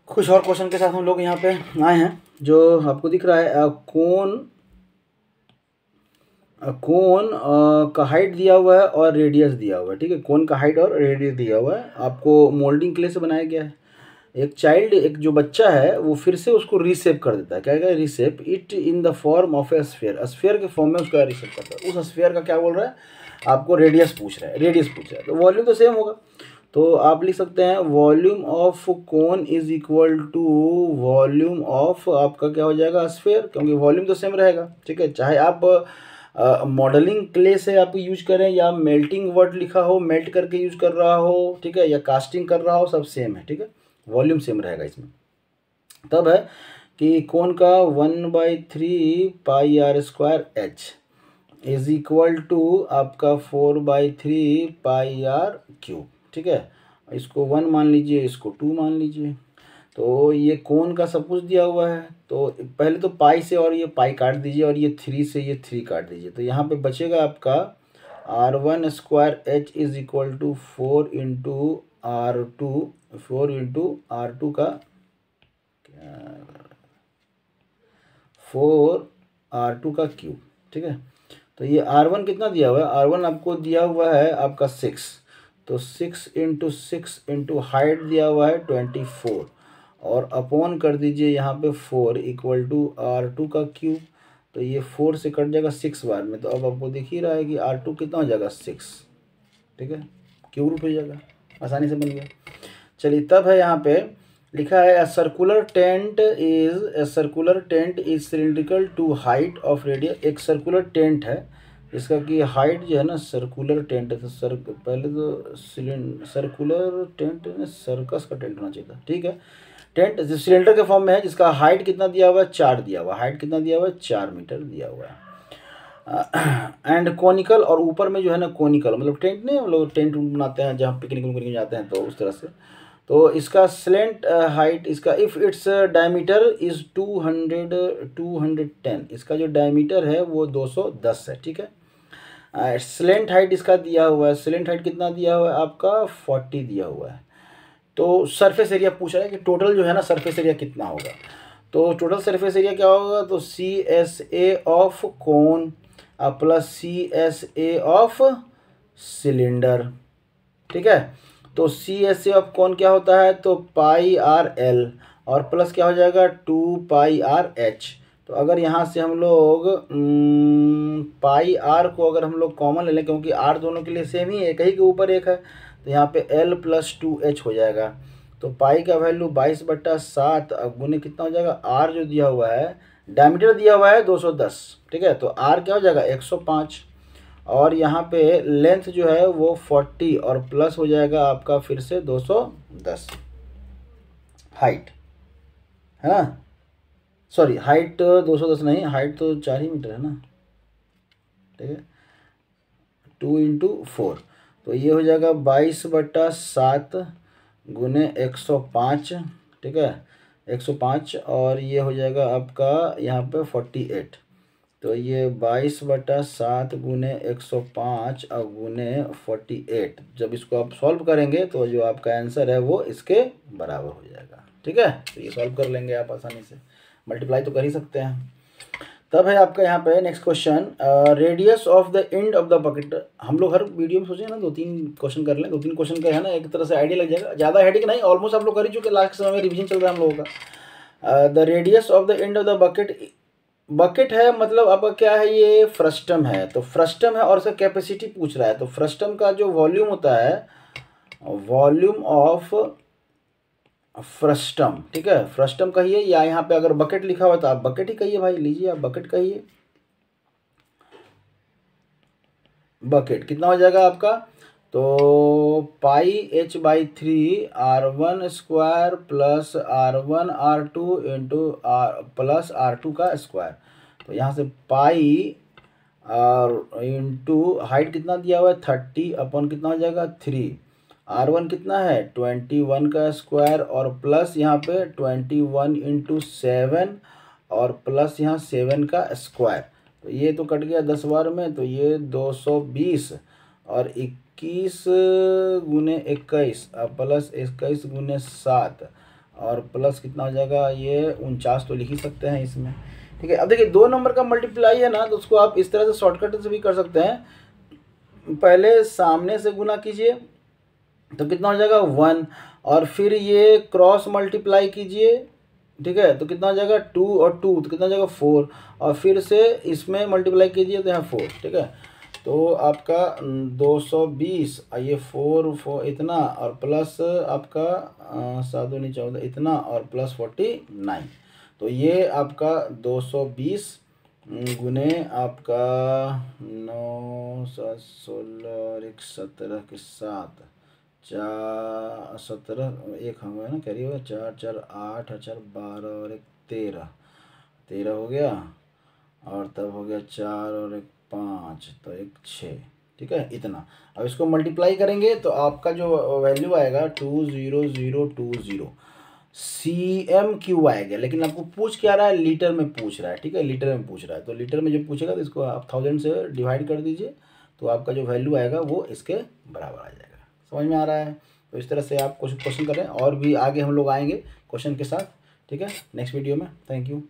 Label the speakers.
Speaker 1: कुछ और क्वेश्चन के साथ हम लोग यहाँ पे आए हैं। जो आपको दिख रहा है कोन का हाइट दिया हुआ है और रेडियस दिया हुआ है। ठीक है, कोन का हाइट और रेडियस दिया हुआ है। आपको मोल्डिंग क्ले से बनाया गया है। एक जो बच्चा है वो फिर से उसको रीसेप कर देता है। क्या कहेगा? रीसेप it in the form of A sphere. Sphere के फॉर्म में उसका रीसेप करता है। उस स्फीयर का क्या बोल रहा है? आपको रेडियस पूछ रहा है। तो वॉल्यूम तो सेम होगा। तो आप लिख सकते हैं volume of cone is equal to volume of आपका क्या हो जाएगा? स्फीयर, क्योंकि वॉल्यूम तो सेम रहेगा। ठीक है, चाहे आप मॉडलिंग क्ले से आप यूज करें या मेल्टिंग वर्ड लिखा हो, मेल्ट करके यूज कर रहा हो, ठीक है, या कास्टिंग कर रहा हो, सब सेम है। ठीक है, वॉल्यूम सेम रहेगा इसमें। तब है कि कोन का 1/3 pi r square H is equal to आपका 4/3 पाई आर क्यूब। ठीक है, इसको 1 मान लीजिए, इसको 2 मान लीजिए। तो ये कोन का सब कुछ दिया हुआ है। तो पहले तो पाई से और ये पाई काट दीजिए और ये 3 से ये 3 काट दीजिए। तो यहाँ पे बचेगा आपका R1 square H is equal to 4 into R2 का 4R2 का क्यूब। ठीक है, तो ये R1 कितना दिया हुआ है? R1 आपको दिया हुआ है आपका 6। तो 6 इंटू 6 इंटू हाइट दिया हुआ है 24 और अपॉन कर दीजिए यहाँ पे 4 इक्वल टू R2 का क्यूब। तो ये 4 से कट जाएगा 6 बार में। तो अब आपको दिख ही रहा है कि R2 कितना हो जाएगा? 6। ठीक है, क्यूब रूट हो जाएगा, आसानी से बन गया। चलिए, तब है यहाँ पे लिखा है a circular tent is cylindrical to height of radius. एक सर्कुलर टेंट है इसका कि हाइट जो है ना, सर्कुलर टेंट है। तो पहले तो सर्कुलर टेंट है, सर्कस का टेंट होना चाहिए था। ठीक है, टेंट जो सिलेंडर के फॉर्म में है, जिसका हाइट कितना दिया हुआ है? 4 दिया हुआ है। हाइट कितना दिया हुआ है? 4 मीटर दिया हुआ है। एंड कॉनिकल, और ऊपर में जो है ना कोनिकल, मतलब टेंट नहीं, हम लोग टेंट बनाते हैं जहाँ पिकनिक जाते हैं, तो उस तरह से। तो इसका स्लेंट हाइट, इसका इफ़ इट्स डायमीटर इज़ 210, इसका जो डायमीटर है वो 210 है। ठीक है, स्लेंट हाइट इसका दिया हुआ है। स्लेंट हाइट कितना दिया हुआ है? आपका 40 दिया हुआ है। तो सरफेस एरिया पूछ रहा है कि टोटल जो है ना सरफेस एरिया कितना होगा। तो टोटल सरफेस एरिया क्या होगा? तो CSA of cone plus CSA of cylinder. ठीक है, तो CSA ऑफ कोन क्या होता है? तो पाई आर एल और प्लस क्या हो जाएगा? 2 पाई आर एच। तो अगर यहाँ से हम लोग पाई आर को अगर हम लोग कॉमन ले लें, क्योंकि आर दोनों के लिए सेम ही है, एक ही के ऊपर एक है, तो यहाँ पे L प्लस 2H हो जाएगा। तो पाई का वैल्यू 22/7 गुने कितना हो जाएगा? आर जो दिया हुआ है, डायमीटर दिया हुआ है 210। ठीक है, तो आर क्या हो जाएगा? 105। और यहाँ पे लेंथ जो है वो 40 और प्लस हो जाएगा आपका फिर से 210 हाइट, है ना? सॉरी, हाइट 210 नहीं, हाइट तो 4 ही मीटर है ना। ठीक है, 2 इंटू 4, तो ये हो जाएगा 22/7 गुने 105। ठीक है, 105 और ये हो जाएगा आपका यहाँ पे 48। तो ये 22/7 गुने 105 और गुने 48, जब इसको आप सॉल्व करेंगे तो जो आपका आंसर है वो इसके बराबर हो जाएगा। ठीक है, तो ये सॉल्व कर लेंगे आप आसानी से, मल्टीप्लाई तो कर ही सकते हैं। तब है आपका यहाँ पे next question, radius of the end of the bucket. हम लोग हर वीडियो में सोचे ना 2-3 क्वेश्चन कर लें। 2-3 क्वेश्चन का है ना, एक तरह से आइडिया लग जाएगा। ज़्यादा हेडिंग नहीं, ऑलमोस्ट आप लोग कर ही चुके, लास्ट समय में रिविजन चल रहा है हम लोगों का। The radius of the end of the bucket है, मतलब आपका क्या है? ये फ्रस्टम है। तो फ्रस्टम है और इसका कैपेसिटी पूछ रहा है। तो फ्रस्टम का जो वॉल्यूम होता है, वॉल्यूम ऑफ फ्रस्टम, ठीक है, फ्रस्टम कहिए, या यहाँ पे अगर बकेट लिखा हुआ तो आप बकेट ही कहिए भाई। लीजिए आप बकेट कहिए। बकेट कितना हो जाएगा आपका? तो पाई H/3 R1 square plus R1 R2 into plus R2 का स्क्वायर। तो यहाँ से पाई और इंटू हाइट कितना दिया हुआ है? 30 अपॉन कितना हो जाएगा? 3। R1 कितना है? 21 का स्क्वायर और प्लस यहाँ पे 21 इंटू 7 और प्लस यहाँ 7 का स्क्वायर। तो ये तो कट गया 10 बार में, तो ये 220 और 21 गुने 21 प्लस 21 गुने 7 और प्लस कितना हो जाएगा, ये 49 तो लिख ही सकते हैं इसमें, ठीक है। अब देखिए 2 नंबर का मल्टीप्लाई है ना, तो उसको आप इस तरह से शॉर्टकट से भी कर सकते हैं। पहले सामने से गुना कीजिए तो कितना हो जाएगा 1, और फिर ये क्रॉस मल्टीप्लाई कीजिए, ठीक है, तो कितना हो जाएगा 2 और 2 तो कितना हो जाएगा 4, और फिर से इसमें मल्टीप्लाई कीजिए तो यहाँ 4, ठीक है। तो आपका 220, ये 4 इतना, और प्लस आपका 7 दूनी 14 इतना, और प्लस 49, तो ये आपका 220 गुने आपका 9 7 16 और 1 17 के साथ 4 17 एक होगा ना, कैरी होगा 4 4 8 4 12 और 1 13, 13 हो गया, और तब हो गया 4 और 1 5 तो 1 6, ठीक है इतना। अब इसको मल्टीप्लाई करेंगे तो आपका जो वैल्यू आएगा 20020 CM³ आएगा, लेकिन आपको पूछ क्या रहा है, लीटर में पूछ रहा है, ठीक है, लीटर में पूछ रहा है। तो लीटर में जब पूछेगा तो इसको आप 1000 से डिवाइड कर दीजिए, तो आपका जो वैल्यू आएगा वो इसके बराबर आ जाएगा। समझ में आ रहा है? तो इस तरह से आप क्वेश्चन करें, और भी आगे हम लोग आएंगे क्वेश्चन के साथ, ठीक है, नेक्स्ट वीडियो में। Thank you.